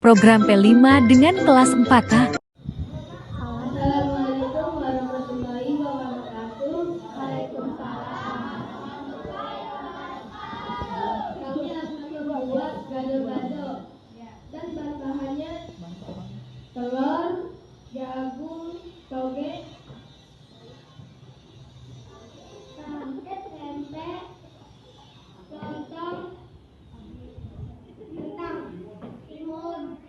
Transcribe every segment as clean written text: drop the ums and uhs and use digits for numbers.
program P5 dengan kelas 4A. Assalamualaikum warahmatullahi wabarakatuh. Waalaikumsalam. Kami akan membuat gado-gado dan bahan-bahannya telur, jagung, toge, tempe, lontong, kentang, timun,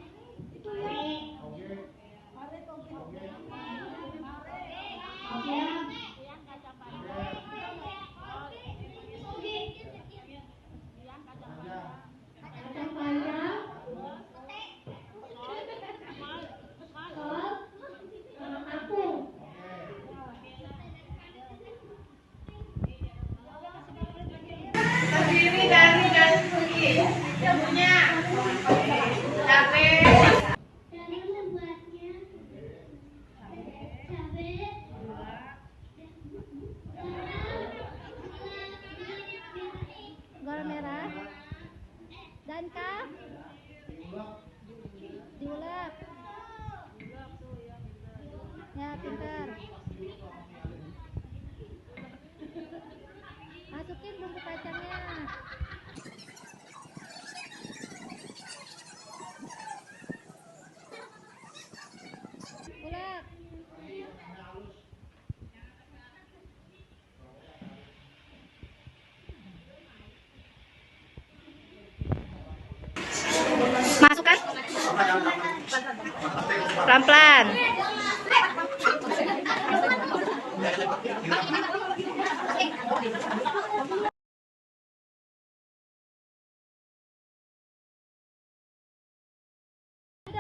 kacang panjang, kol, sama kangkung. Terdiri dari nasi putih, punya cabai, Cara membuatnya: cabai, gula merah dan diulek ya, pinter. Masukin bumbu kacangnya. Ulek. Masukkan pelan-pelan.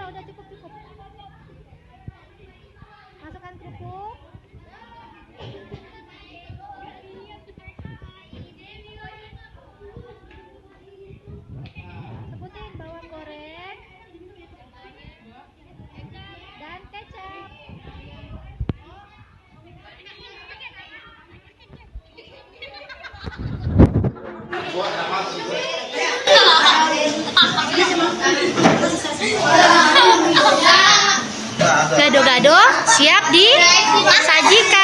Udah cukup. Masukkan kerupuk. Sebutin bawang goreng dan kecap. Gado-gado siap disajikan.